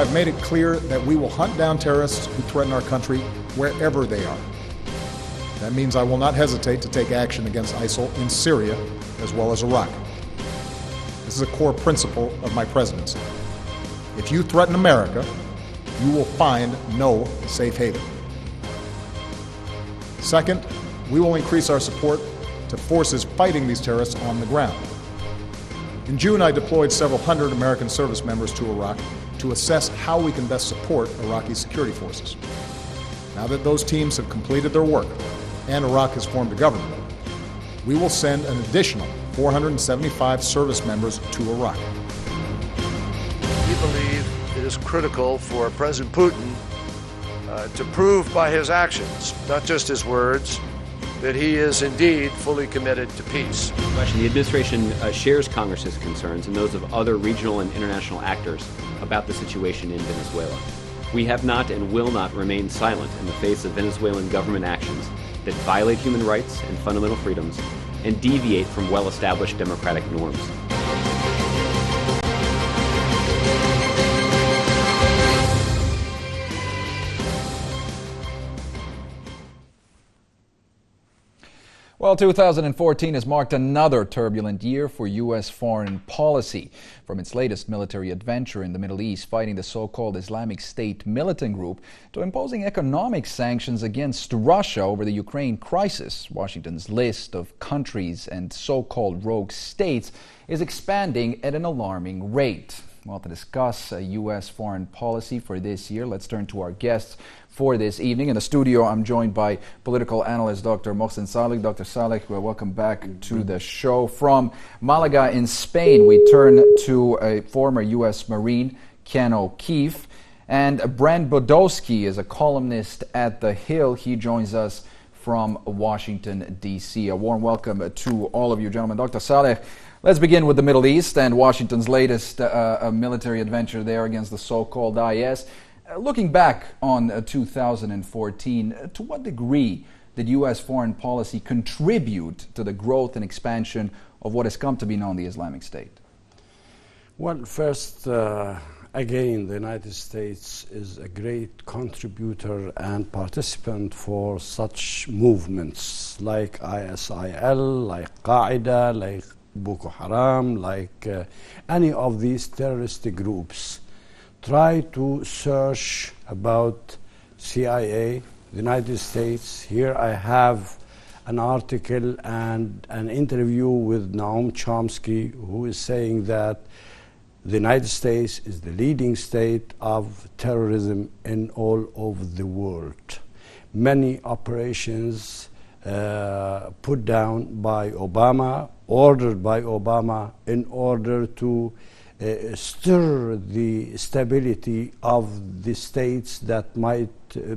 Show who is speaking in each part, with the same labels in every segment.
Speaker 1: I've made it clear that we will hunt down terrorists who threaten our country wherever they are. That means I will not hesitate to take action against ISIL in Syria as well as Iraq. This is a core principle of my presidency. If you threaten America, you will find no safe haven. Second, we will increase our support to forces fighting these terrorists on the ground. In June, I deployed several hundred American service members to Iraq to assess how we can best support Iraqi security forces. Now that those teams have completed their work and Iraq has formed a government, we will send an additional 475 service members to Iraq.
Speaker 2: We believe it is critical for President Putin to prove by his actions, not just his words, that he is indeed fully committed to peace.
Speaker 3: The administration shares Congress's concerns and those of other regional and international actors about the situation in Venezuela. We have not and will not remain silent in the face of Venezuelan government actions that violate human rights and fundamental freedoms and deviate from well-established democratic norms.
Speaker 4: Well, 2014 has marked another turbulent year for U.S. foreign policy. From its latest military adventure in the Middle East, fighting the so-called Islamic State militant group, to imposing economic sanctions against Russia over the Ukraine crisis, Washington's list of countries and so-called rogue states is expanding at an alarming rate. Well, to discuss U.S. foreign policy for this year, let's turn to our guests for this evening. In the studio, I'm joined by political analyst Dr. Mohsen Saleh. Dr. Saleh, welcome back to the show. From Malaga in Spain, we turn to a former U.S. Marine, Ken O'Keefe. And Brent Bodowski is a columnist at The Hill. He joins us from Washington, D.C. A warm welcome to all of you, gentlemen. Dr. Saleh, let's begin with the Middle East and Washington's latest military adventure there against the so-called IS. Looking back on 2014, to what degree did U.S. foreign policy contribute to the growth and expansion of what has come to be known the Islamic State?
Speaker 5: Well, first, again, the United States is a great contributor and participant for such movements like ISIL, like Qaeda, like Boko Haram, like any of these terrorist groups. Try to search about CIA, the United States. Here I have an article and an interview with Noam Chomsky, who is saying that the United States is the leading state of terrorism in all over the world. Many operations put down by Obama, ordered by Obama, in order to stir the stability of the states that might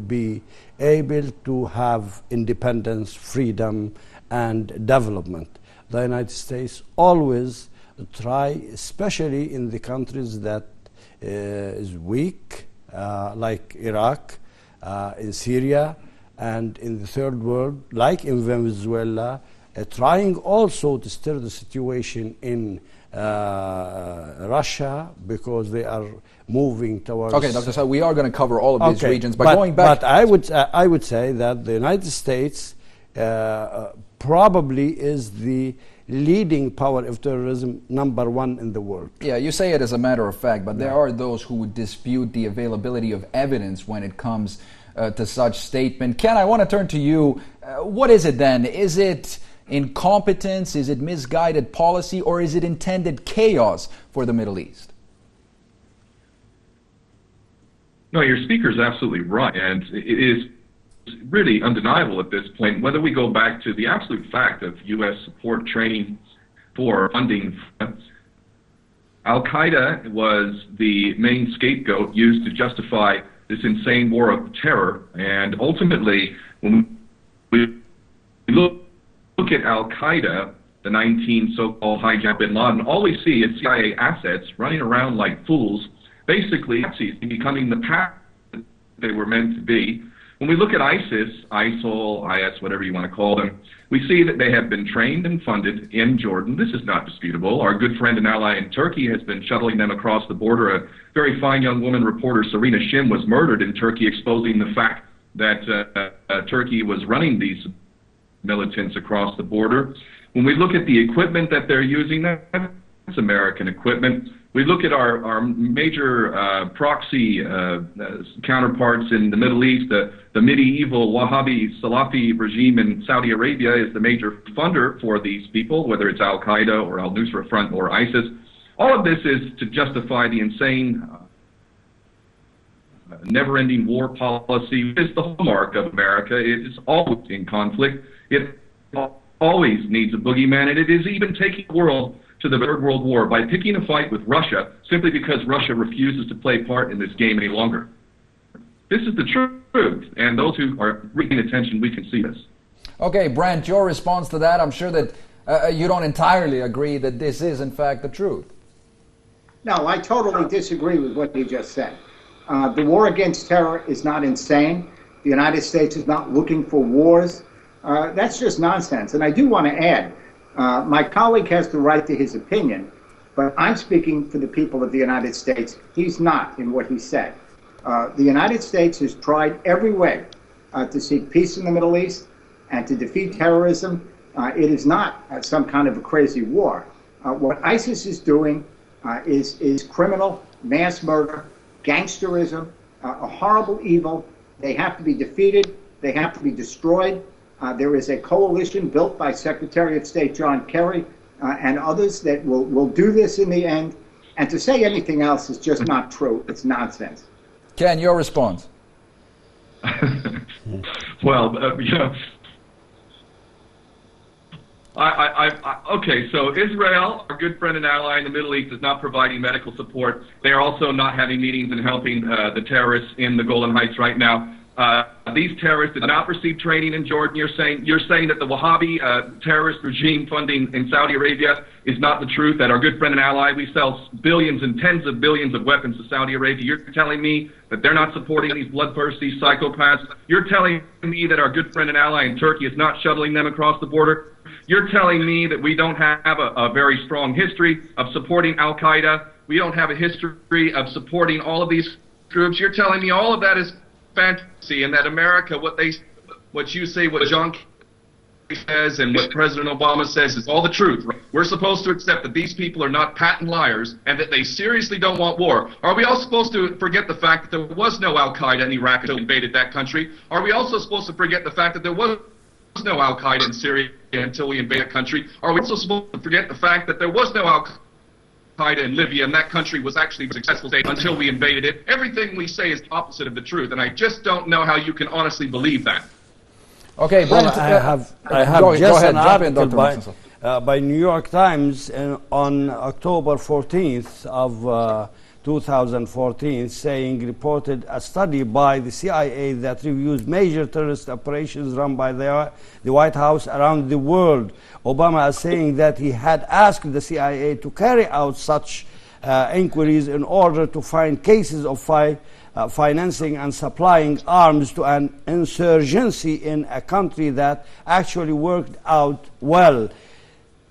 Speaker 5: be able to have independence, freedom, and development. The United States always try, especially in the countries that is weak, like Iraq, in Syria, and in the third world, like in Venezuela, trying also to stir the situation in Russia, because they are moving towards...
Speaker 4: Okay, Dr. Saleh, we are going to cover all of these regions, but going back...
Speaker 5: But I would say that the United States probably is the leading power of terrorism, #1 in the world.
Speaker 4: Yeah, you say it as a matter of fact, but there are those who would dispute the availability of evidence when it comes to such statement. Ken, I want to turn to you. What is it then? Is it incompetence? Is it misguided policy? Or is it intended chaos for the Middle East?
Speaker 6: No, your speaker is absolutely right. And it is really undeniable at this point, whether we go back to the absolute fact of U.S. support training for funding. Al-Qaeda was the main scapegoat used to justify this insane war of terror. And ultimately, when we look at Al-Qaeda, the 19 so-called hijack bin Laden, all we see is CIA assets running around like fools, basically becoming the path that they were meant to be. When we look at ISIS, ISIL, IS, whatever you want to call them, we see that they have been trained and funded in Jordan. This is not disputable. Our good friend and ally in Turkey has been shuttling them across the border. A very fine young woman reporter, Serena Shim, was murdered in Turkey, exposing the fact that Turkey was running these militants across the border. When we look at the equipment that they're using, that's American equipment. We look at our major proxy counterparts in the Middle East. The medieval Wahhabi Salafi regime in Saudi Arabia is the major funder for these people, whether it's Al-Qaeda or Al-Nusra Front or ISIS. All of this is to justify the insane, never-ending war policy. It is the hallmark of America. It is always in conflict. It always needs a boogeyman, and it is even taking the world to the Third World War by picking a fight with Russia simply because Russia refuses to play part in this game any longer. This is the truth, and those who are paying attention, we can see this.
Speaker 4: Okay, Brent, your response to that, I'm sure that you don't entirely agree that this is, in fact, the truth.
Speaker 7: No, I totally disagree with what you just said. The war against terror is not insane. The United States is not looking for wars. That's just nonsense. And I do want to add, my colleague has the right to his opinion, but I'm speaking for the people of the United States. He's not in what he said. The United States has tried every way to seek peace in the Middle East and to defeat terrorism. It is not some kind of a crazy war. What ISIS is doing is criminal, mass murder, gangsterism, a horrible evil. They have to be defeated. They have to be destroyed. There is a coalition built by Secretary of State John Kerry and others that will do this in the end. And to say anything else is just not true. It's nonsense.
Speaker 4: Ken, your response.
Speaker 6: Well, you know, okay, so Israel, our good friend and ally in the Middle East, is not providing medical support. They are also not having meetings and helping the terrorists in the Golan Heights right now. These terrorists did not receive training in Jordan. You're saying that the Wahhabi terrorist regime funding in Saudi Arabia is not the truth, that our good friend and ally, we sell billions and tens of billions of weapons to Saudi Arabia. You're telling me that they're not supporting these bloodthirsty psychopaths. You're telling me that our good friend and ally in Turkey is not shuttling them across the border. You're telling me that we don't have a very strong history of supporting Al-Qaeda. We don't have a history of supporting all of these groups. You're telling me all of that is fantasy, and that America, what you say, what John Kerry says, and what President Obama says is all the truth. We're supposed to accept that these people are not patent liars and that they seriously don't want war. Are we all supposed to forget the fact that there was no Al-Qaeda in Iraq until we invaded that country? Are we also supposed to forget the fact that there was no Al-Qaeda in Syria until we invaded that country? Are we also supposed to forget the fact that there was no Al-Qaeda in Libya, and that country was actually a successful state until we invaded it? Everything we say is the opposite of the truth, and I just don't know how you can honestly believe that.
Speaker 4: Okay,
Speaker 5: Well,
Speaker 4: Brent,
Speaker 5: I have
Speaker 4: go
Speaker 5: just
Speaker 4: ahead,
Speaker 5: an
Speaker 4: jump in,
Speaker 5: article
Speaker 4: Dr.
Speaker 5: by New York Times on October 14th of 2014 reported a study by the CIA that reviews major terrorist operations run by the White House around the world. Obama is saying that he had asked the CIA to carry out such inquiries in order to find cases of financing and supplying arms to an insurgency in a country that actually worked out well.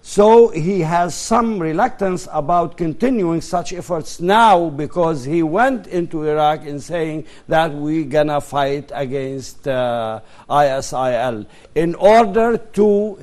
Speaker 5: So he has some reluctance about continuing such efforts now, because he went into Iraq in saying that we're gonna fight against ISIL in order to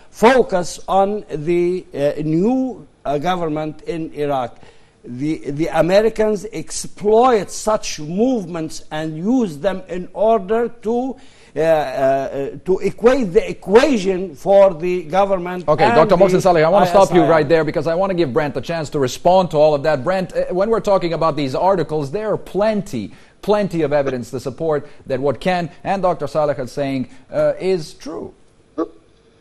Speaker 5: focus on the new government in Iraq. The Americans exploit such movements and use them in order to equate the equation for the government.
Speaker 4: Okay, Dr. Mohsen Saleh, I want to stop you right there because I want to give Brent a chance to respond to all of that. Brent, when we're talking about these articles, there are plenty of evidence to support that what Ken and Dr. Saleh are saying is true.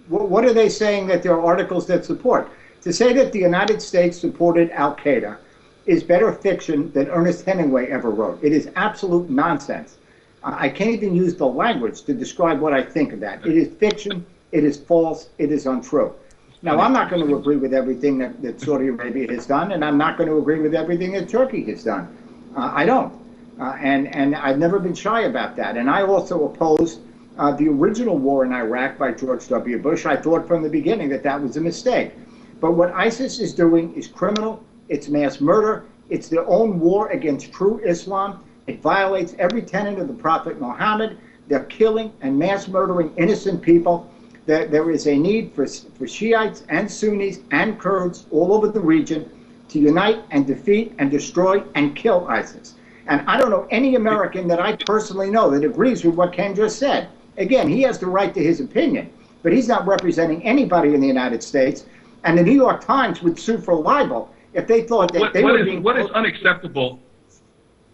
Speaker 7: What are they saying that there are articles that support? To say that the United States supported Al-Qaeda is better fiction than Ernest Hemingway ever wrote. It is absolute nonsense. I can't even use the language to describe what I think of that. It is fiction, it is false, it is untrue. Now, I'm not going to agree with everything that Saudi Arabia has done, and I'm not going to agree with everything that Turkey has done. I don't. And I've never been shy about that. And I also opposed the original war in Iraq by George W. Bush. I thought from the beginning that that was a mistake. But what ISIS is doing is criminal. It's mass murder. It's their own war against true Islam. It violates every tenet of the Prophet Muhammad. They're killing and mass murdering innocent people. There is a need for Shiites and Sunnis and Kurds all over the region to unite and defeat and destroy and kill ISIS. And I don't know any American that I personally know that agrees with what Ken just said. Again, he has the right to his opinion, but he's not representing anybody in the United States. And the New York Times would sue for libel if they thought that they were being...
Speaker 6: What is unacceptable?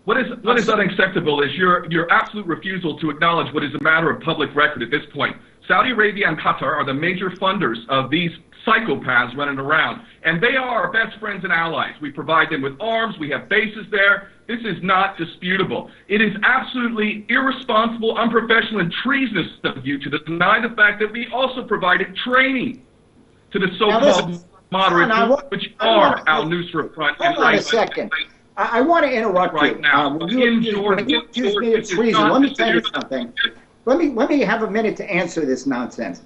Speaker 6: What is unacceptable is your absolute refusal to acknowledge what is a matter of public record at this point. Saudi Arabia and Qatar are the major funders of these psychopaths running around, and they are our best friends and allies. We provide them with arms. We have bases there. This is not disputable. It is absolutely irresponsible, unprofessional, and treasonous of you to deny the fact that we also provided training to the so-called moderates, which are al-Nusra Front.
Speaker 7: Hold on a second. I want to interrupt
Speaker 6: right
Speaker 7: you.
Speaker 6: Now,
Speaker 7: when you accuse me of treason, let me tell you something. Let me have a minute to answer this nonsense.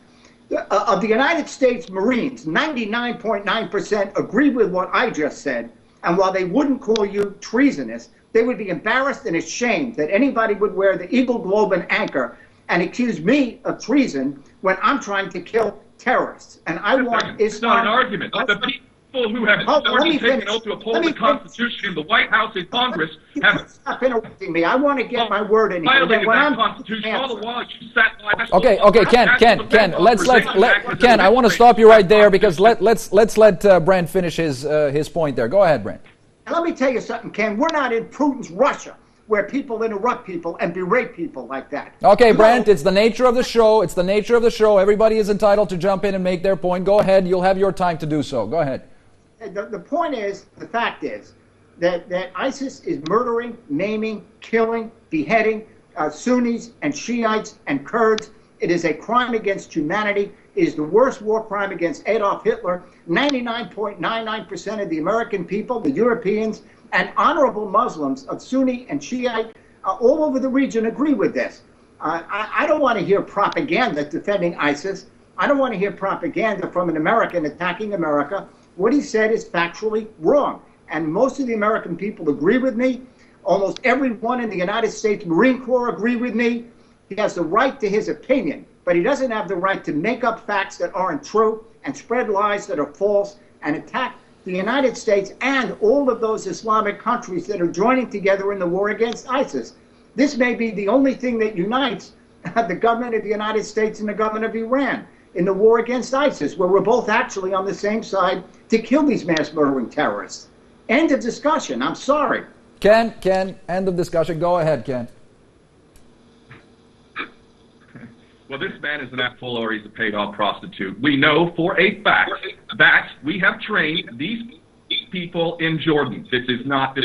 Speaker 7: Of the United States Marines, 99.9% agree with what I just said, and while they wouldn't call you treasonous, they would be embarrassed and ashamed that anybody would wear the Eagle Globe and anchor and accuse me of treason when I'm trying to kill terrorists. And I want
Speaker 6: It's not an argument. The people who have already taken oath to uphold the Constitution in the White House and Congress have...
Speaker 7: Stop interrupting me. I want to get my word in here.
Speaker 6: Violated that Constitution all the while you sat by...
Speaker 4: Okay, Ken, Ken, I want to stop you right there because let's let Brent finish his point there. Go ahead, Brent.
Speaker 7: Let me tell you something, Ken. We're not in Putin's Russia, where people interrupt people and berate people like that.
Speaker 4: Okay, Brent, it's the nature of the show. It's the nature of the show. Everybody is entitled to jump in and make their point. Go ahead. You'll have your time to do so. Go ahead.
Speaker 7: The point is, the fact is, that ISIS is murdering, maiming, killing, beheading Sunnis and Shiites and Kurds. It is a crime against humanity. It is the worst war crime against Adolf Hitler. 99.99% of the American people, the Europeans, and honorable Muslims of Sunni and Shiite all over the region agree with this. I don't want to hear propaganda defending ISIS. I don't want to hear propaganda from an American attacking America. What he said is factually wrong. And most of the American people agree with me. Almost everyone in the United States Marine Corps agree with me. He has the right to his opinion, but he doesn't have the right to make up facts that aren't true and spread lies that are false and attack the United States and all of those Islamic countries that are joining together in the war against ISIS. This may be the only thing that unites the government of the United States and the government of Iran in the war against ISIS, where we're both actually on the same side to kill these mass murdering terrorists. End of discussion. I'm sorry.
Speaker 4: Ken, end of discussion. Go ahead, Ken.
Speaker 6: Well, this man is an asshole or he's a paid-off prostitute. We know for a fact that we have trained these people in Jordan. This is not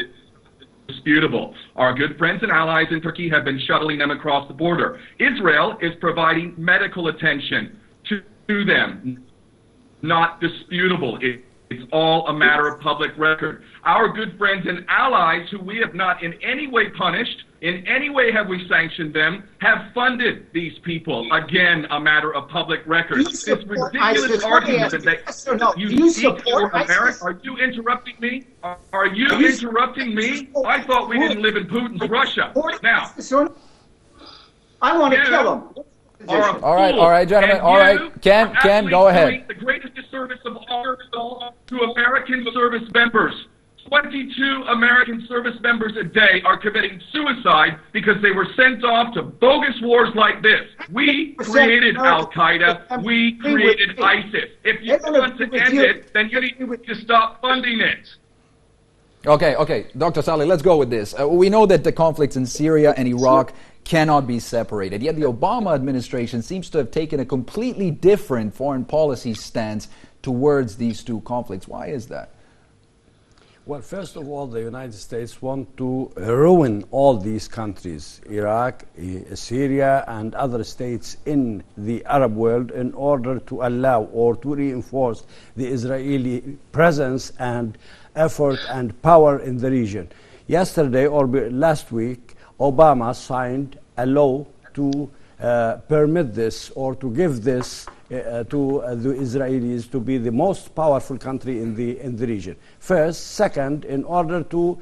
Speaker 6: disputable. Our good friends and allies in Turkey have been shuttling them across the border. Israel is providing medical attention to them. Not disputable. It's all a matter of public record. Our good friends and allies, who we have not in any way punished, in any way have we sanctioned them, have funded these people. Again, a matter of public record. This ridiculous argument that you support America. Are you interrupting me? Are you interrupting me? I thought we didn't live in Putin's Russia. Now,
Speaker 7: I want to kill him.
Speaker 4: All right, gentlemen. All right, Ken, go ahead.
Speaker 6: The greatest disservice of all to American service members. 22 American service members a day are committing suicide because they were sent off to bogus wars like this. We created Al-Qaeda. We created ISIS. If you want to end it, then you need to stop funding it.
Speaker 4: Okay, Dr. Saleh, let's go with this. We know that the conflicts in Syria and Iraq cannot be separated, yet the Obama administration seems to have taken a completely different foreign policy stance towards these two conflicts. Why is that?
Speaker 5: Well, first of all, the United States want to ruin all these countries, Iraq, Syria, and other states in the Arab world in order to allow or to reinforce the Israeli presence and effort and power in the region. yesterday or last week, Obama signed a law to permit this or to give this to the Israelis to be the most powerful country in the region. First, second, in order to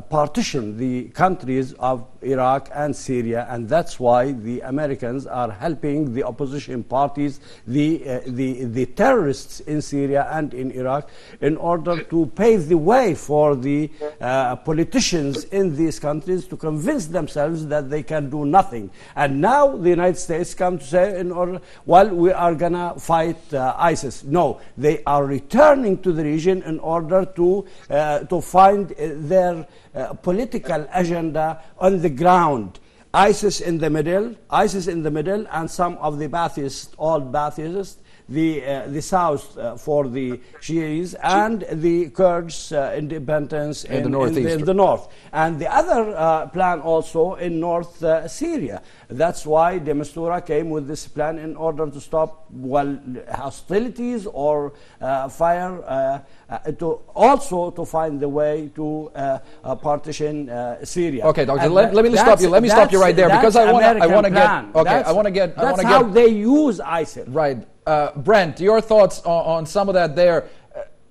Speaker 5: partition the countries of Iraq and Syria, and that's why the Americans are helping the opposition parties, the terrorists in Syria and in Iraq, in order to pave the way for the politicians in these countries to convince themselves that they can do nothing. And now the United States come to say, in order, well, we are gonna fight ISIS. No, they are returning to the region in order to find their political agenda on the ground. ISIS in the middle, and some of the Ba'athists, all Ba'athists, the south for the Shias, and the Kurds independence in the northeast, in the north, and the other plan also in North Syria. That's why de Mistura came with this plan in order to stop, well, hostilities or fire, to find the way to partition Syria.
Speaker 4: Okay, Doctor, let me stop you. Let me stop you right there, because I want to get.
Speaker 5: That's how they use ISIL.
Speaker 4: Right. Brent, your thoughts on some of that there.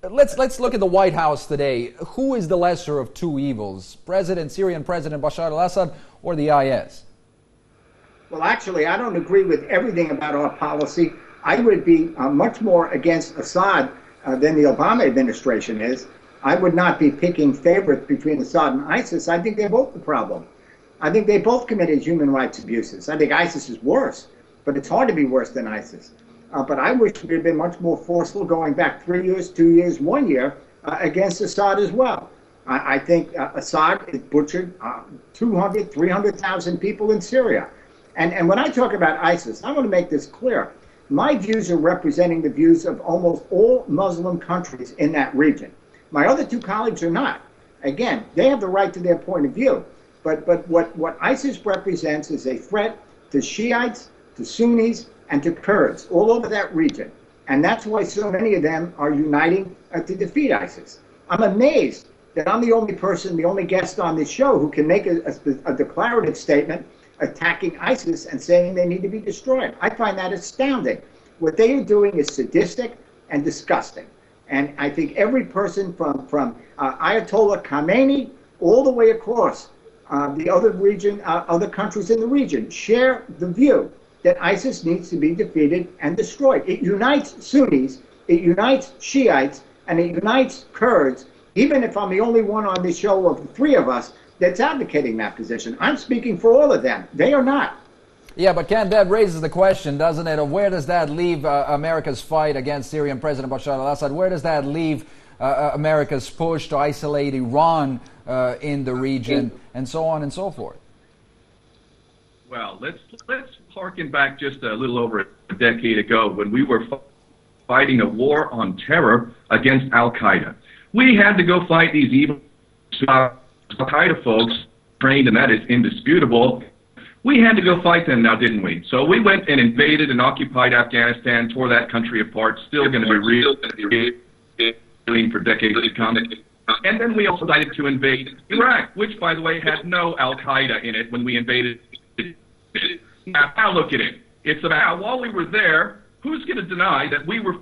Speaker 4: Let's look at the White House today. Who is the lesser of two evils, Syrian President Bashar al-Assad or the IS?
Speaker 7: Well, actually, I don't agree with everything about our policy. I would be much more against Assad than the Obama administration is. I would not be picking favorites between Assad and ISIS. I think they're both the problem. I think they both committed human rights abuses. I think ISIS is worse, but it's hard to be worse than ISIS. But I wish we had been much more forceful going back 3 years, 2 years, 1 year against Assad as well. I think Assad has butchered 200, 300,000 people in Syria. And when I talk about ISIS, I want to make this clear. My views are representing the views of almost all Muslim countries in that region. My other two colleagues are not. Again, they have the right to their point of view. But what ISIS represents is a threat to Shiites, to Sunnis, and to Kurds all over that region. And that's why so many of them are uniting to defeat ISIS. I'm amazed that I'm the only person, the only guest on this show who can make a declarative statement attacking ISIS and saying they need to be destroyed. I find that astounding. What they are doing is sadistic and disgusting. And I think every person from Ayatollah Khamenei all the way across the other region, other countries in the region share the view that ISIS needs to be defeated and destroyed. It unites Sunnis, it unites Shiites, and it unites Kurds, even if I'm the only one on this show of the three of us that's advocating that position. I'm speaking for all of them. They are not.
Speaker 4: Yeah, but Ken, that raises the question, doesn't it, of where does that leave America's fight against Syrian President Bashar al-Assad? Where does that leave America's push to isolate Iran in the region, and so on and so forth?
Speaker 6: Well, let's harken back just a little over a decade ago when we were fighting a war on terror against Al-Qaeda. We had to go fight these evil Al-Qaeda folks, trained, and that is indisputable. We had to go fight them now, didn't we? So we went and invaded and occupied Afghanistan, tore that country apart, still going to be real for decades to come. And then we also decided to invade Iraq, which, by the way, had no Al-Qaeda in it when we invaded. Now look at it. It's about, while we were there, who's going to deny that we were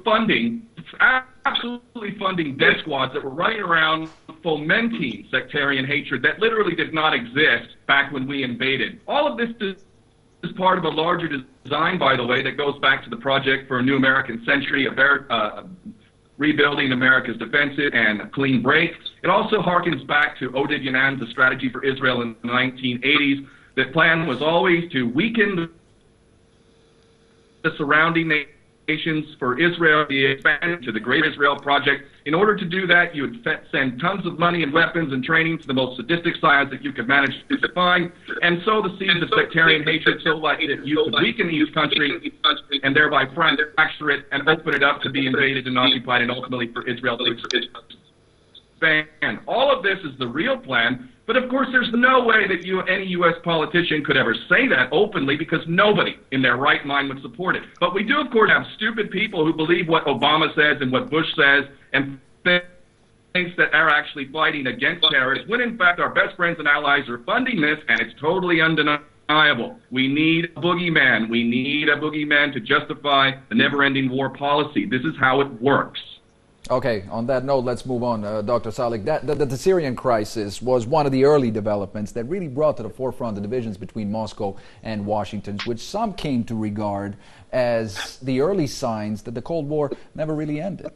Speaker 6: absolutely funding death squads that were running around fomenting sectarian hatred that literally did not exist back when we invaded? All of this is part of a larger design, by the way, that goes back to the Project for a New American Century, rebuilding America's defensive and clean break. It also harkens back to Oded Yanan's strategy for Israel in the 1980s. The plan was always to weaken the surrounding nations for Israel to be expanded to the Great Israel Project. In order to do that, you would send tons of money and weapons and training to the most sadistic sides that you could manage to find, and sow the seeds of sectarian hatred so that you could weaken these countries and thereby fracture it and open it up to be invaded and occupied, and ultimately for Israel to expand. All of this is the real plan. But of course, there's no way that any U.S. politician could ever say that openly, because nobody in their right mind would support it. But we do, of course, have stupid people who believe what Obama says and what Bush says and think that are actually fighting against terrorists, when in fact our best friends and allies are funding this, and it's totally undeniable. We need a boogeyman. We need a boogeyman to justify the never-ending war policy. This is how it works.
Speaker 4: Okay, on that note, let's move on, Dr. Salik. The Syrian crisis was one of the early developments that really brought to the forefront the divisions between Moscow and Washington, which some came to regard as the early signs that the Cold War never really ended.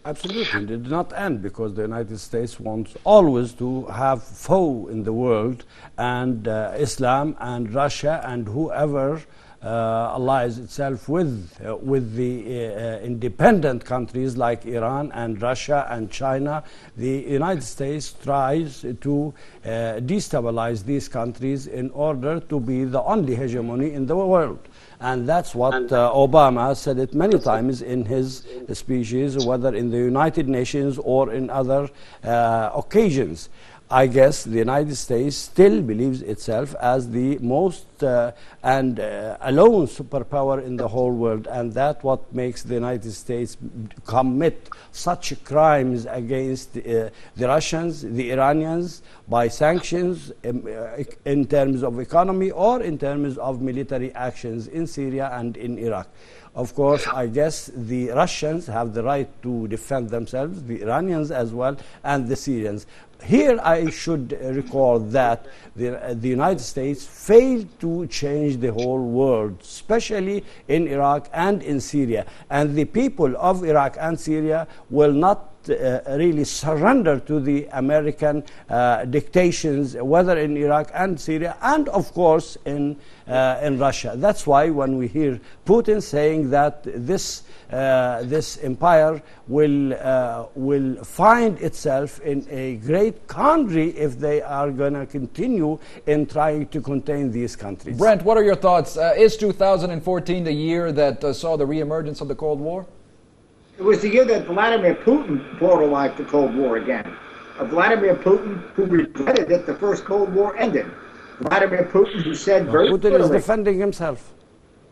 Speaker 5: Absolutely, it did not end because the United States wants always to have foe in the world, and Islam and Russia and whoever allies itself with the independent countries like Iran and Russia and China. The United States tries to destabilize these countries in order to be the only hegemony in the world. And that's what Obama said it many times in his speeches, whether in the United Nations or in other occasions. I guess the United States still believes itself as the most and alone superpower in the whole world, and that's what makes the United States commit such crimes against the Russians, the Iranians, by sanctions in terms of economy or in terms of military actions in Syria and in Iraq. Of course, I guess the Russians have the right to defend themselves, the Iranians as well, and the Syrians. Here I should recall that the United States failed to change the whole world, especially in Iraq and in Syria. And the people of Iraq and Syria will not really surrender to the American dictations, whether in Iraq and Syria, and of course in Russia. That's why when we hear Putin saying that this empire will find itself in a great quandary if they are going to continue in trying to contain these countries.
Speaker 4: Brent, what are your thoughts? Is 2014 the year that saw the reemergence of the Cold War?
Speaker 7: It was the year that Vladimir Putin brought alive the Cold War again. Vladimir Putin, who regretted that the first Cold War ended. Vladimir Putin, who said very
Speaker 5: Putin
Speaker 7: clearly,
Speaker 5: is defending himself.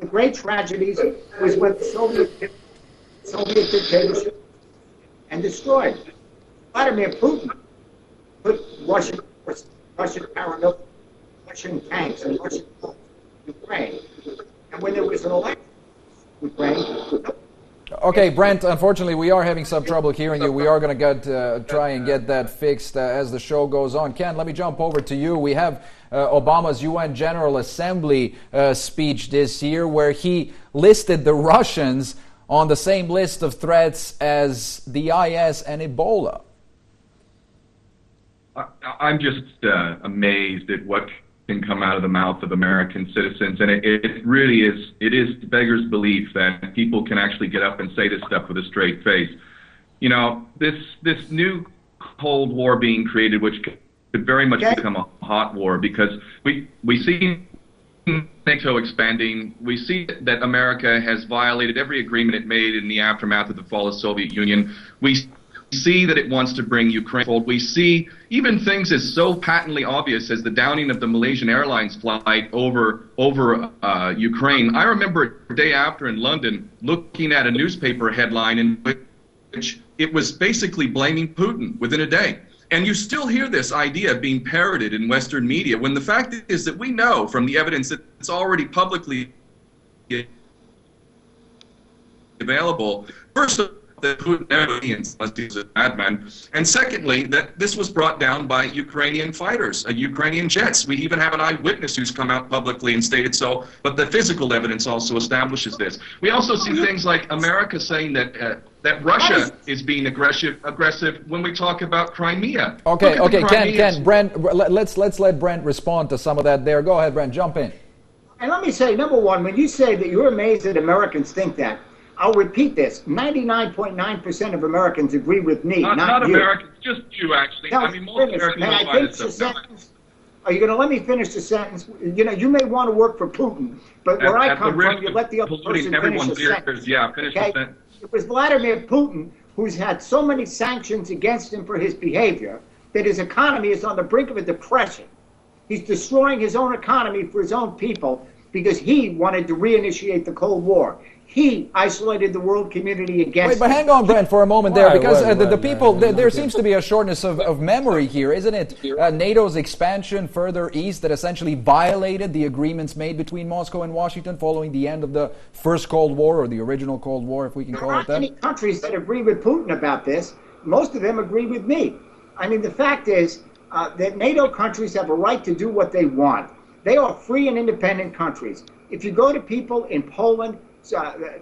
Speaker 7: The great tragedies was when the Soviet dictatorship and destroyed. Vladimir Putin put Russian paramilitary, Russian tanks, and Russian boats in Ukraine. And when there was an election in Ukraine.
Speaker 4: Okay, Brent, unfortunately we are having some trouble hearing you. We are going to try and get that fixed as the show goes on. Ken, let me jump over to you. We have Obama's UN General Assembly speech this year where he listed the Russians on the same list of threats as the IS and Ebola.
Speaker 6: I'm just amazed at what can come out of the mouth of American citizens, and it really is beggars belief that people can actually get up and say this stuff with a straight face. You know, this new Cold War being created, which could very much become a hot war, because we see NATO expanding. We see that America has violated every agreement it made in the aftermath of the fall of the Soviet Union. We see that it wants to bring Ukraine. We see even things as so patently obvious as the downing of the Malaysian Airlines flight over Ukraine. I remember a day after in London looking at a newspaper headline in which it was basically blaming Putin within a day. And you still hear this idea being parroted in Western media, when the fact is that we know from the evidence that it's already publicly available, first of all, that Putin never means unless he's a madman, and secondly, that this was brought down by Ukrainian fighters, Ukrainian jets. We even have an eyewitness who's come out publicly and stated so, but the physical evidence also establishes this. We also see things like America saying that that Russia is being aggressive when we talk about Crimea.
Speaker 4: Okay, Ken, Brent, let's let Brent respond to some of that there. Go ahead, Brent, jump in.
Speaker 7: And let me say, number one, when you say that you're amazed that Americans think that, I'll repeat this. 99.9% of Americans agree with me, not you.
Speaker 6: Americans, just you, actually.
Speaker 7: Now,
Speaker 6: I mean, most Americans
Speaker 7: may I finish the sentence? Are you going to let me finish the sentence? You know, you may want to work for Putin, but where I come from, you let the other person finish the sentence.
Speaker 6: Yeah, finish the sentence.
Speaker 7: It was Vladimir Putin who's had so many sanctions against him for his behavior that his economy is on the brink of a depression. He's destroying his own economy for his own people. because he wanted to reinitiate the Cold War. He isolated the world community against
Speaker 4: Wait, but hang on, Brent, for a moment there, because the people, there seems to be a shortness of memory here, isn't it? NATO's expansion further east that essentially violated the agreements made between Moscow and Washington following the end of the First Cold War, or the original Cold War, if we can call it that.
Speaker 7: There aren't many countries that agree with Putin about this. Most of them agree with me. I mean, the fact is that NATO countries have a right to do what they want. They are free and independent countries. If you go to people in Poland,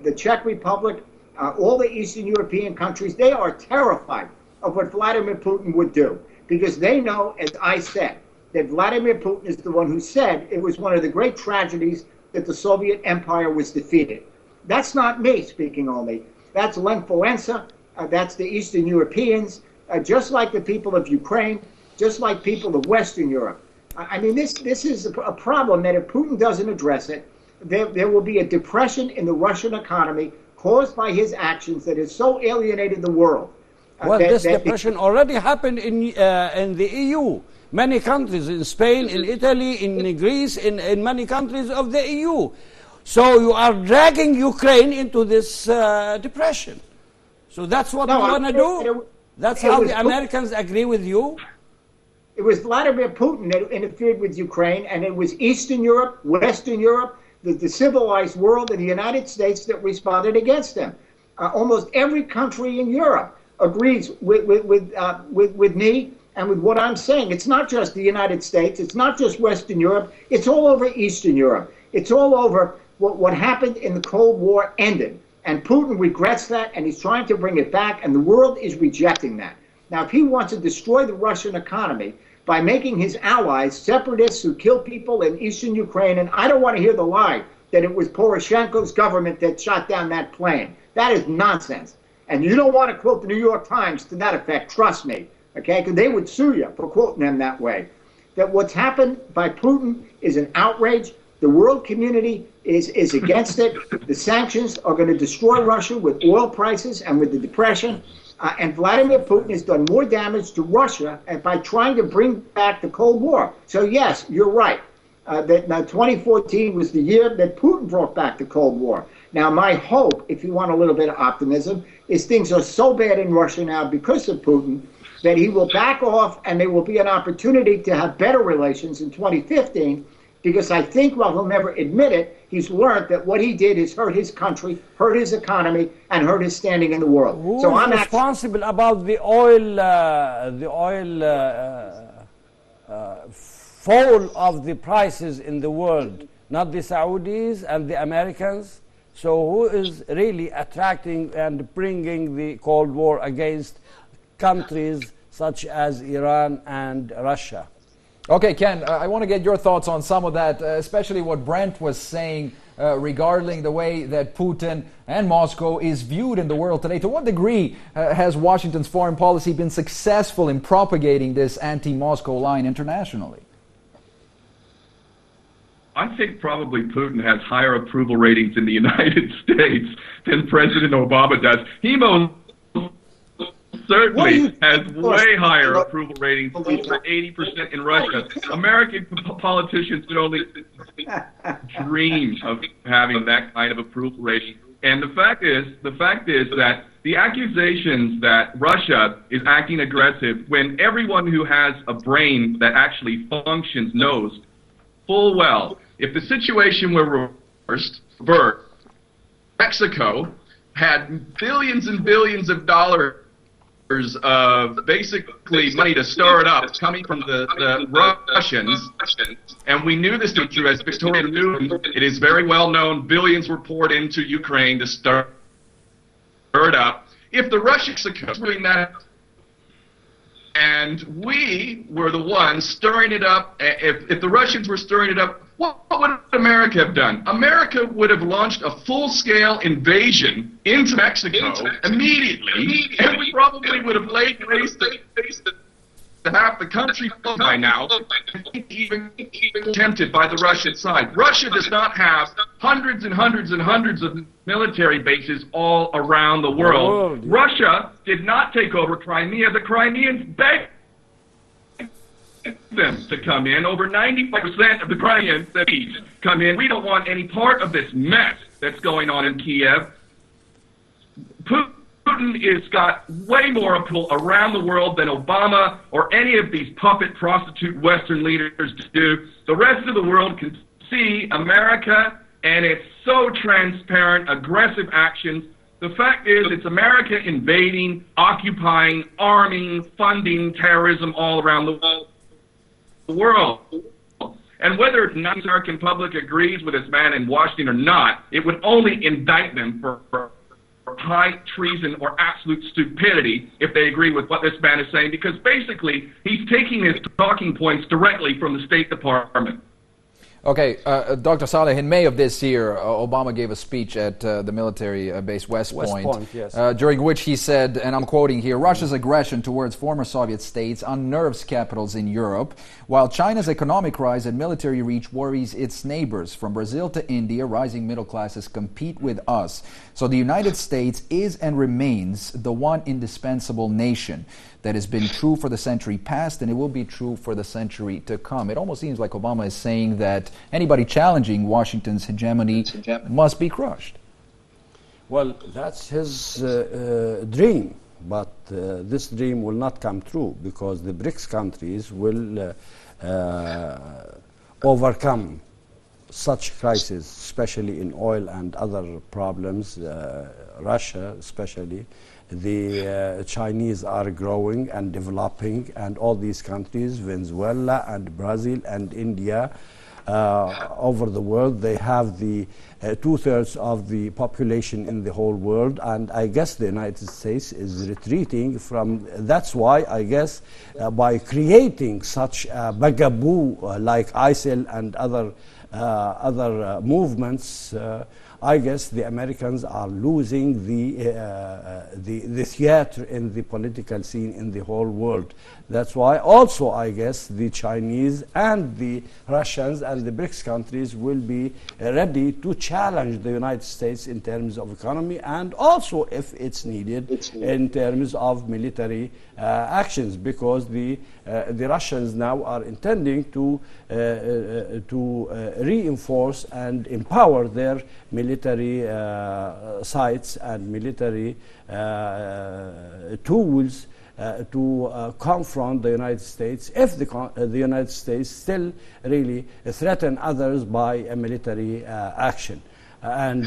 Speaker 7: the Czech Republic, all the Eastern European countries, they are terrified of what Vladimir Putin would do, because they know, as I said, that Vladimir Putin is the one who said it was one of the great tragedies that the Soviet Empire was defeated. That's not me speaking only. That's Lech Walesa, that's the Eastern Europeans, just like the people of Ukraine, just like people of Western Europe. I mean, this is a problem that if Putin doesn't address it, there will be a depression in the Russian economy caused by his actions that has so alienated the world.
Speaker 5: Well, this depression already happened in the EU. Many countries, in Spain, in Italy, in Greece, in many countries of the EU. So you are dragging Ukraine into this depression. So that's what you want to do? That's how the Americans agree with you?
Speaker 7: It was Vladimir Putin that interfered with Ukraine, and it was Eastern Europe, Western Europe, the civilized world, and the United States that responded against them. Almost every country in Europe agrees with me and with what I'm saying. It's not just the United States. It's not just Western Europe. It's all over Eastern Europe. It's all over. What happened in the Cold War ended. And Putin regrets that, and he's trying to bring it back, and the world is rejecting that. Now, if he wants to destroy the Russian economy by making his allies separatists who kill people in eastern Ukraine, and I don't want to hear the lie that it was Poroshenko's government that shot down that plane. That is nonsense. And you don't want to quote the New York Times to that effect, trust me, okay? Because they would sue you for quoting them that way. That what's happened by Putin is an outrage. The world community is against it. The sanctions are going to destroy Russia with oil prices and with the depression. And Vladimir Putin has done more damage to Russia by trying to bring back the Cold War. So yes, you're right. That 2014 was the year that Putin brought back the Cold War. Now, my hope, if you want a little bit of optimism, is things are so bad in Russia now because of Putin that he will back off, and there will be an opportunity to have better relations in 2015. Because I think, while he'll never admit it, he's learned that what he did is hurt his country, hurt his economy, and hurt his standing in the world.
Speaker 5: Who is responsible about the oil fall of the prices in the world? Not the Saudis and the Americans. So who is really attracting and bringing the Cold War against countries such as Iran and Russia?
Speaker 4: Okay, Ken, I want to get your thoughts on some of that, especially what Brent was saying regarding the way that Putin and Moscow is viewed in the world today. To what degree has Washington's foreign policy been successful in propagating this anti-Moscow line internationally?
Speaker 6: I think probably Putin has higher approval ratings in the United States than President Obama does. He most certainly has way higher approval ratings, over 80% in Russia. American politicians would only dream of having that kind of approval rating. And the fact is that the accusations that Russia is acting aggressive, when everyone who has a brain that actually functions knows full well, if the situation were reversed, Mexico had billions and billions of dollars of basically money to stir it up coming from the Russians, and we knew this to be true. As Victoria knew, it is very well known, billions were poured into Ukraine to stir it up. If the Russians were doing that, and we were the ones stirring it up, if the Russians were stirring it up, what would America have done? America would have launched a full-scale invasion into Mexico immediately, and we probably would have laid waste to half the country by now, even tempted by the Russian side. Russia does not have hundreds and hundreds and hundreds of military bases all around the world. Russia did not take over Crimea. The Crimeans begged them to come in. Over 95% of the Ukrainians that come in. We don't want any part of this mess that's going on in Kiev. Putin has got way more pull around the world than Obama or any of these puppet prostitute Western leaders do. The rest of the world can see America and its so transparent, aggressive actions. The fact is, it's America invading, occupying, arming, funding terrorism all around the world. And whether the American public agrees with this man in Washington or not, it would only indict them for high treason or absolute stupidity if they agree with what this man is saying, because basically he's taking his talking points directly from the State Department.
Speaker 4: Okay, Dr. Saleh, in May of this year, Obama gave a speech at the military base West Point,
Speaker 5: yes.
Speaker 4: During which he said, and I'm quoting here, Russia's aggression towards former Soviet states unnerves capitals in Europe, while China's economic rise and military reach worries its neighbors. From Brazil to India, rising middle classes compete with us. So the United States is and remains the one indispensable nation. That has been true for the century past, and it will be true for the century to come. It almost seems like Obama is saying that anybody challenging Washington's hegemony must be crushed.
Speaker 5: Well, that's his dream, but this dream will not come true because the BRICS countries will overcome such crises, especially in oil and other problems, Russia especially. The Chinese are growing and developing, and all these countries, Venezuela and Brazil and India, over the world, they have the 2/3 of the population in the whole world, and I guess the United States is retreating from. That's why I guess by creating such a bugaboo like ISIL and other movements. I guess the Americans are losing the theater in the political scene in the whole world. That's why also I guess the Chinese and the Russians and the BRICS countries will be ready to challenge the United States in terms of economy and also, if it's needed, in terms of military actions, because the Russians now are intending to reinforce and empower their military sites and military tools to confront the United States if the United States still really threaten others by a military action. And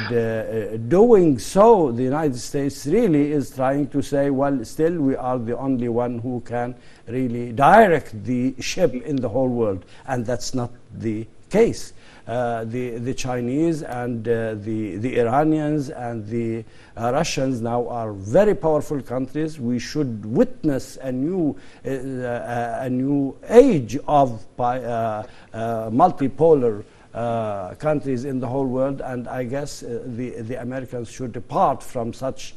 Speaker 5: doing so, the United States really is trying to say, well, still we are the only one who can really direct the ship in the whole world, and that's not the case. The Chinese and the Iranians and the Russians now are very powerful countries. We should witness a new age of multipolar countries in the whole world, and I guess the Americans should depart from such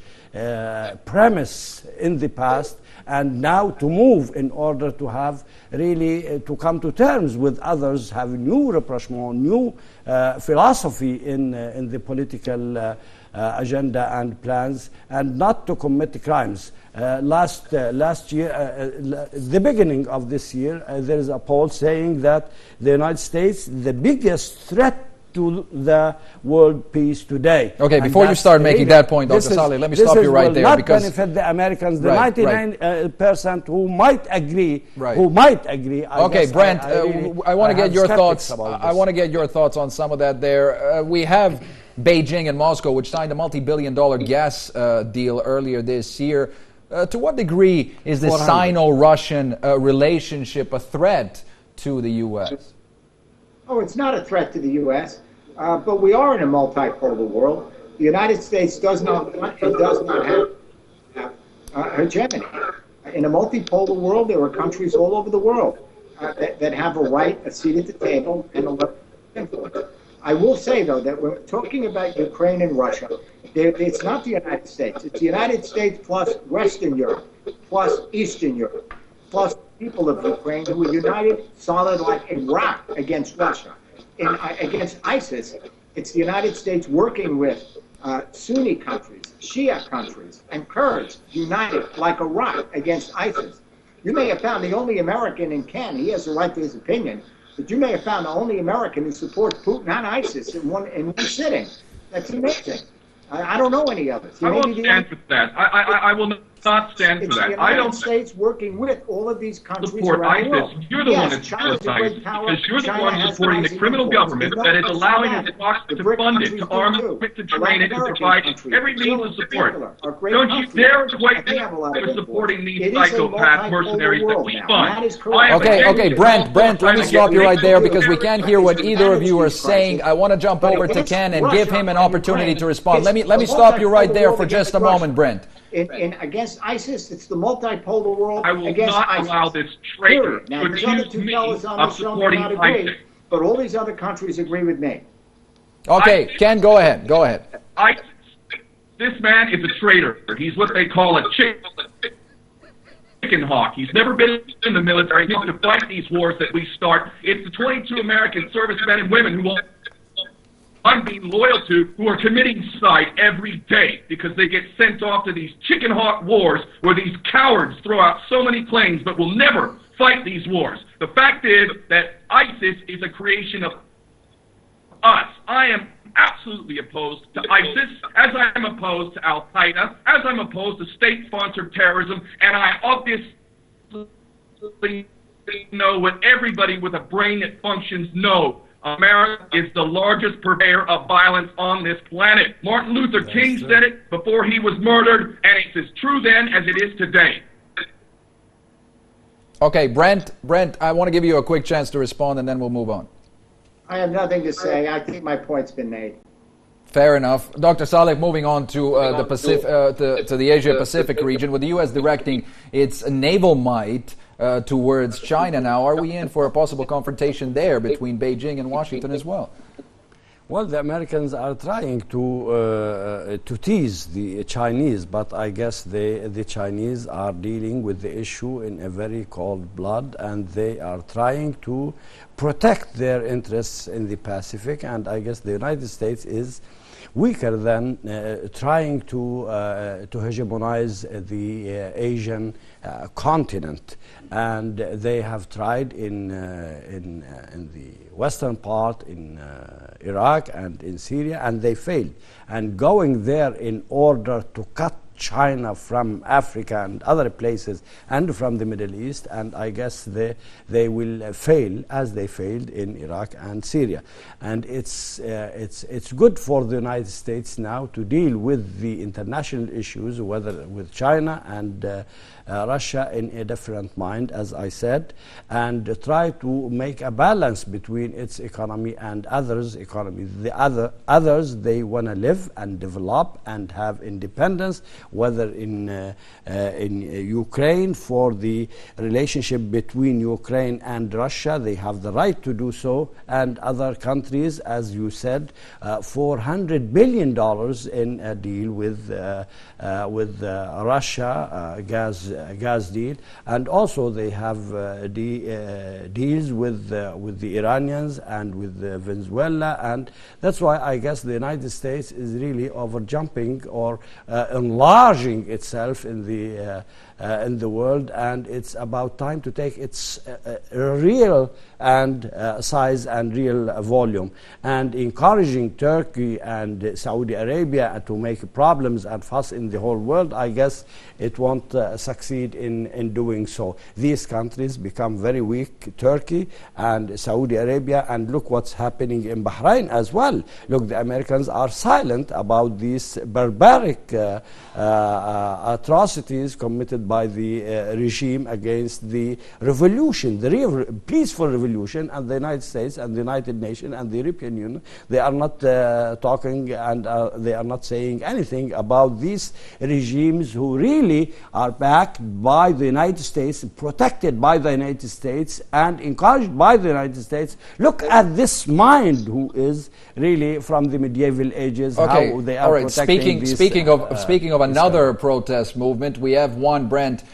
Speaker 5: premise in the past and now to move in order to have really to come to terms with others, have new rapprochement, new philosophy in the political agenda and plans, and not to commit crimes. Last year, the beginning of this year, there is a poll saying that the United States, the biggest threat to the world peace today.
Speaker 4: Okay, before you start making that point, Dr. Saleh, let me stop you right there, because
Speaker 5: this will not benefit the Americans, the 99% who might agree,
Speaker 4: Okay, Brent, I want to get your thoughts. I want to get your thoughts on some of that there. We have Beijing and Moscow, which signed a multi-billion-dollar gas deal earlier this year. To what degree is this Sino-Russian relationship a threat to the U.S.?
Speaker 7: Oh, it's not a threat to the U.S., but we are in a multipolar world. The United States does not have hegemony. In a multipolar world, there are countries all over the world that have a seat at the table and a influence. I will say, though, that when we're talking about Ukraine and Russia, it's not the United States. It's the United States plus Western Europe, plus Eastern Europe, plus people of Ukraine who are united, solid like Iraq against Russia. Against ISIS, it's the United States working with Sunni countries, Shia countries, and Kurds united like Iraq against ISIS. You may have found the only American in Ken, he has the right to his opinion, but you may have found the only American who supports Putin and ISIS in one sitting. That's amazing. I don't know any others.
Speaker 6: I won't stand for that. I will not stand for that. I don't.
Speaker 7: It's the United States working with all of these countries
Speaker 6: support
Speaker 7: around the world.
Speaker 6: ISIS. You're the one that supports ISIS because you're the one supporting the criminal government that is allowing the Fox to fund it, to arm it, to train it, to provide every means of support. Don't you dare quite for supporting these psychopath mercenaries that we fund.
Speaker 4: Okay, Brent, let me stop you right there because we can't hear what either of you are saying. I want to jump over to Ken and give him an opportunity to respond. Let me stop you right there for just a moment, Brent.
Speaker 7: Against ISIS, it's the multipolar world.
Speaker 6: I will
Speaker 7: against
Speaker 6: not
Speaker 7: ISIS.
Speaker 6: allow this traitor
Speaker 7: Now,
Speaker 6: to
Speaker 7: these other
Speaker 6: accuse
Speaker 7: two
Speaker 6: me
Speaker 7: fellows on
Speaker 6: of
Speaker 7: this show may
Speaker 6: supporting
Speaker 7: not agree,
Speaker 6: ISIS.
Speaker 7: but all these other countries agree with me.
Speaker 4: Okay, Ken, go ahead.
Speaker 6: This man is a traitor. He's what they call a chicken hawk. He's never been in the military. He's to fight these wars that we start. It's the 22 American servicemen and women who I'm being loyal to, who are committing suicide every day because they get sent off to these chicken hawk wars where these cowards throw out so many planes but will never fight these wars. The fact is that ISIS is a creation of us. I am absolutely opposed to ISIS, as I am opposed to Al-Qaeda, as I'm opposed to state-sponsored terrorism, and I obviously know what everybody with a brain that functions knows. America is the largest purveyor of violence on this planet. Martin Luther King said it before he was murdered, and it's as true then as it is today.
Speaker 4: Okay, Brent, I want to give you a quick chance to respond, and then we'll move on.
Speaker 7: I have nothing to say. I think my point's been made.
Speaker 4: Fair enough. Dr. Saleh, moving on to the Asia-Pacific region, with the U.S. directing its naval might towards China now, are we in for a possible confrontation there between Beijing and Washington as well?
Speaker 5: Well, the Americans are trying to tease the Chinese, but I guess the Chinese are dealing with the issue in a very cold blood, and they are trying to protect their interests in the Pacific, and I guess the United States is weaker than trying to hegemonize the Asian continent, and they have tried in the western part, in Iraq and in Syria, and they failed. And going there in order to cut China from Africa and other places and from the Middle East, and I guess they will fail as they failed in Iraq and Syria. And it's good for the United States now to deal with the international issues, whether with China and Russia, in a different mind, as I said, and try to make a balance between its economy and others' economy. The others, they want to live and develop and have independence, whether in Ukraine, for the relationship between Ukraine and Russia, they have the right to do so, and other countries, as you said, $400 billion in a deal with Russia, gas deal, and also they have deals with the Iranians and with Venezuela, and that's why I guess the United States is really overjumping or enlarging itself in the world, and it's about time to take its real and size and real volume, and encouraging Turkey and Saudi Arabia to make problems and fuss in the whole world. I guess it won't succeed in doing so. These countries become very weak, Turkey and Saudi Arabia, and look what's happening in Bahrain as well. Look, the Americans are silent about these barbaric atrocities committed by the regime against the revolution, the real peaceful revolution, and the United States and the United Nations and the European Union, they are not talking and they are not saying anything about these regimes who really are backed by the United States, protected by the United States, and encouraged by the United States. Look at this mind who is really from the medieval ages,
Speaker 4: okay.
Speaker 5: How they are
Speaker 4: all right.
Speaker 5: protecting these,
Speaker 4: speaking of another protest movement, we have one, Brent,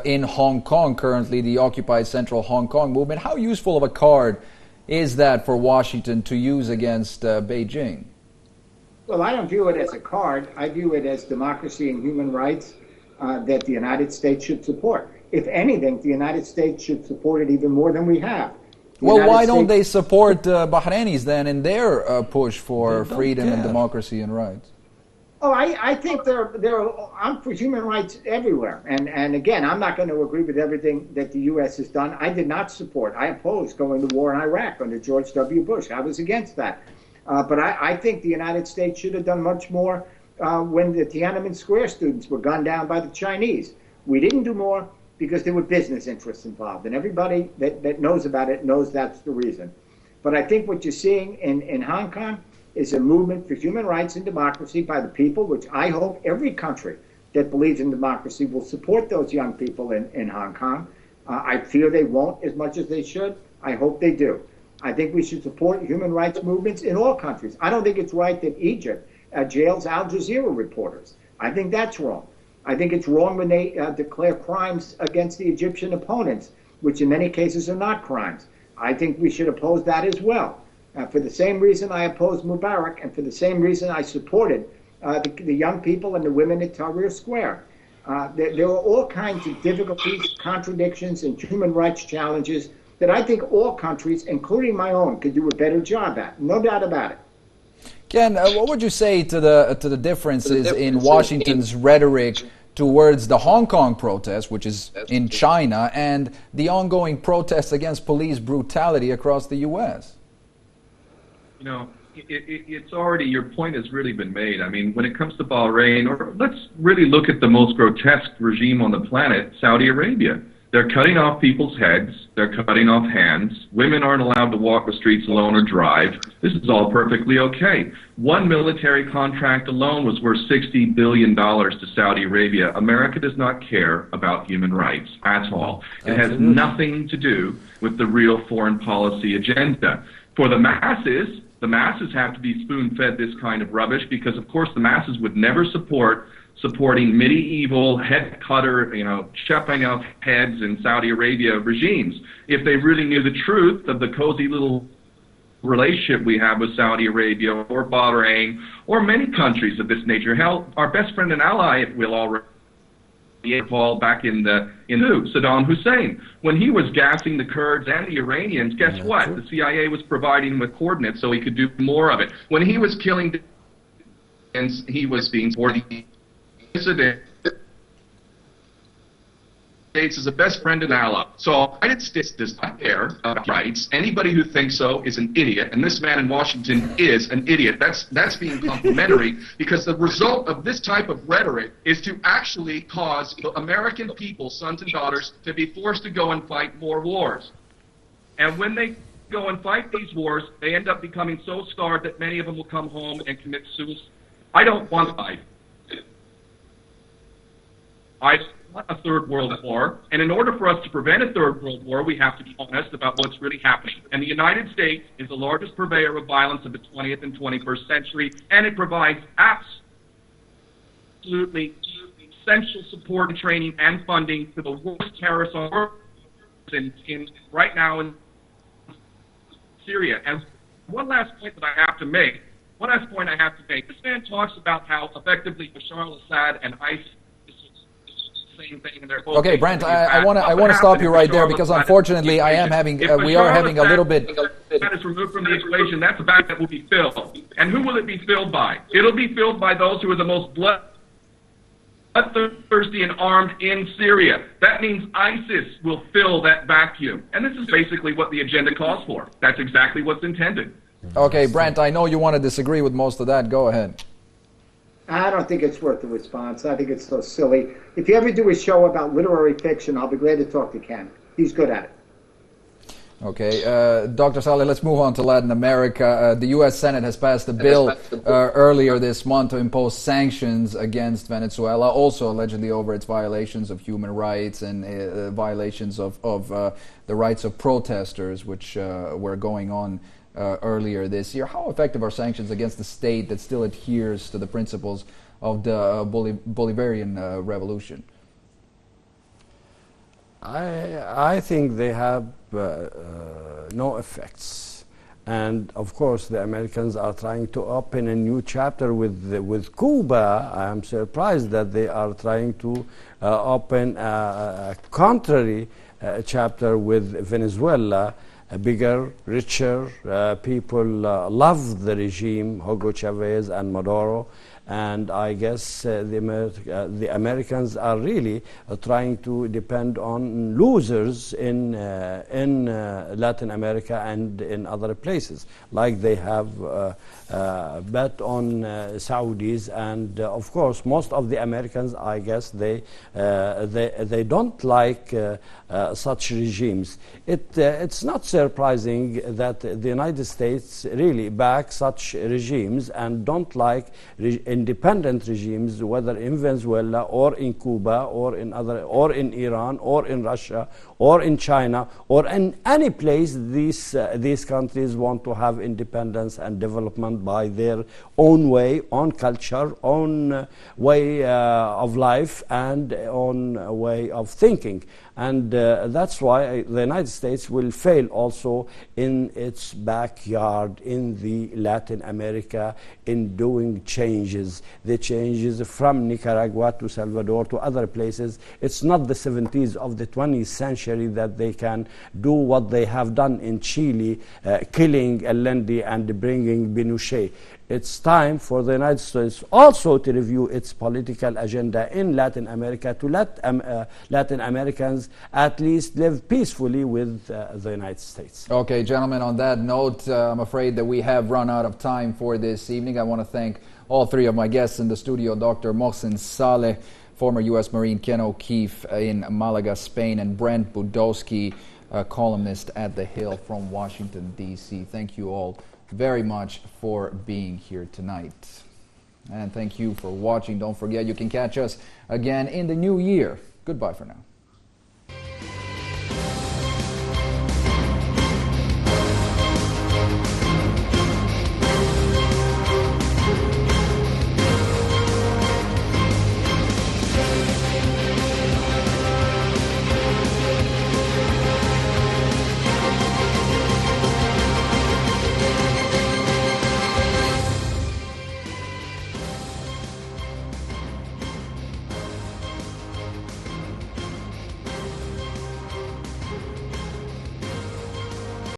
Speaker 4: in Hong Kong currently, the Occupy Central Hong Kong movement. How useful of a card is that for Washington to use against Beijing?
Speaker 7: Well, I don't view it as a card. I view it as democracy and human rights that the United States should support. If anything, the United States should support it even more than we have.
Speaker 4: Well, why don't they support Bahrainis then in their push for freedom and democracy and rights?
Speaker 7: Oh, I think I'm for human rights everywhere. And again, I'm not going to agree with everything that the U.S. has done. I did not support. I opposed going to war in Iraq under George W. Bush. I was against that. But I think the United States should have done much more when the Tiananmen Square students were gunned down by the Chinese. We didn't do more because there were business interests involved. And everybody that knows about it knows that's the reason. But I think what you're seeing in Hong Kong is a movement for human rights and democracy by the people, which I hope every country that believes in democracy will support those young people in Hong Kong. I fear they won't as much as they should. I hope they do. I think we should support human rights movements in all countries. I don't think it's right that Egypt jails Al Jazeera reporters. I think that's wrong. I think it's wrong when they declare crimes against the Egyptian opponents, which in many cases are not crimes. I think we should oppose that as well. For the same reason I opposed Mubarak, and for the same reason I supported the young people and the women at Tahrir Square. There are all kinds of difficulties, contradictions, and human rights challenges that I think all countries, including my own, could do a better job at. No doubt about it.
Speaker 4: Ken, what would you say to the differences in Washington's rhetoric towards the Hong Kong protests, which is in China, and the ongoing protests against police brutality across the U.S.?
Speaker 6: You know, it's already, your point has really been made. I mean, when it comes to Bahrain, or let's really look at the most grotesque regime on the planet, Saudi Arabia. They're cutting off people's heads. They're cutting off hands. Women aren't allowed to walk the streets alone or drive. This is all perfectly okay. One military contract alone was worth $60 billion to Saudi Arabia. America does not care about human rights at all. It has nothing to do with the real foreign policy agenda. For the masses have to be spoon-fed this kind of rubbish because, of course, the masses would never supporting medieval head cutter, chopping off heads in Saudi Arabia regimes. If they really knew the truth of the cozy little relationship we have with Saudi Arabia or Bahrain or many countries of this nature, hell, our best friend and ally will already recall back in Saddam Hussein. When he was gassing the Kurds and the Iranians, guess what? The CIA was providing him with coordinates so he could do more of it. When he was killing dissidents, he was being supported. States is a best friend and ally. So the United States does not care about rights. Anybody who thinks so is an idiot, and this man in Washington is an idiot. That's being complimentary because the result of this type of rhetoric is to actually cause the American people, sons and daughters, to be forced to go and fight more wars. And when they go and fight these wars, they end up becoming so scarred that many of them will come home and commit suicide. I don't want to fight. I want a third world war, and in order for us to prevent a third world war, we have to be honest about what's really happening. And the United States is the largest purveyor of violence of the 20th and 21st century, and it provides absolutely essential support and training and funding to the worst terrorists on earth right now in Syria. And one last point that I have to make, this man talks about how effectively Bashar al-Assad and ISIS.
Speaker 4: Okay, Brent, I want to stop you right there because unfortunately we are having a little bit.
Speaker 6: That is removed from the equation. That's a bag that will be filled. And who will it be filled by? It'll be filled by those who are the most bloodthirsty and armed in Syria. That means ISIS will fill that vacuum. And this is basically what the agenda calls for. That's exactly what's intended.
Speaker 4: Okay, Brent, I know you want to disagree with most of that. Go ahead.
Speaker 7: I don't think it's worth the response. I think it's so silly. If you ever do a show about literary fiction, I'll be glad to talk to Ken. He's good at it.
Speaker 4: Okay, Dr. Saleh, let's move on to Latin America. The U.S. Senate has passed a bill earlier this month to impose sanctions against Venezuela, also allegedly over its violations of human rights and violations of the rights of protesters, which were going on earlier this year. How effective are sanctions against the state that still adheres to the principles of the Bolivarian revolution?
Speaker 5: I think they have no effects. And of course, the Americans are trying to open a new chapter with Cuba. I am surprised that they are trying to open a contrary chapter with Venezuela. Bigger, richer, people love the regime, Hugo Chavez and Maduro. And I guess the Americans are really trying to depend on losers in Latin America and in other places, like they have bet on Saudis. And of course, most of the Americans, I guess, they don't like such regimes. It's not surprising that the United States really back such regimes and don't like independent regimes, whether in Venezuela or in Cuba or in Iran or in Russia or in China or in any place. These countries want to have independence and development by their own way, own culture, own way of life, and own way of thinking. And that's why the United States will fail also in its backyard in the Latin America in doing changes. The changes from Nicaragua to Salvador to other places. It's not the 70s of the 20th century that they can do what they have done in Chile, killing Allende and bringing Pinochet. It's time for the United States also to review its political agenda in Latin America, to let Latin Americans at least live peacefully with the United States.
Speaker 4: Okay, gentlemen, on that note, I'm afraid that we have run out of time for this evening. I want to thank all three of my guests in the studio, Dr. Mohsen Saleh, former U.S. Marine Ken O'Keefe in Malaga, Spain, and Brent Budowski, columnist at The Hill from Washington, D.C. Thank you all very much for being here tonight. And thank you for watching. Don't forget, you can catch us again in the new year. Goodbye for now.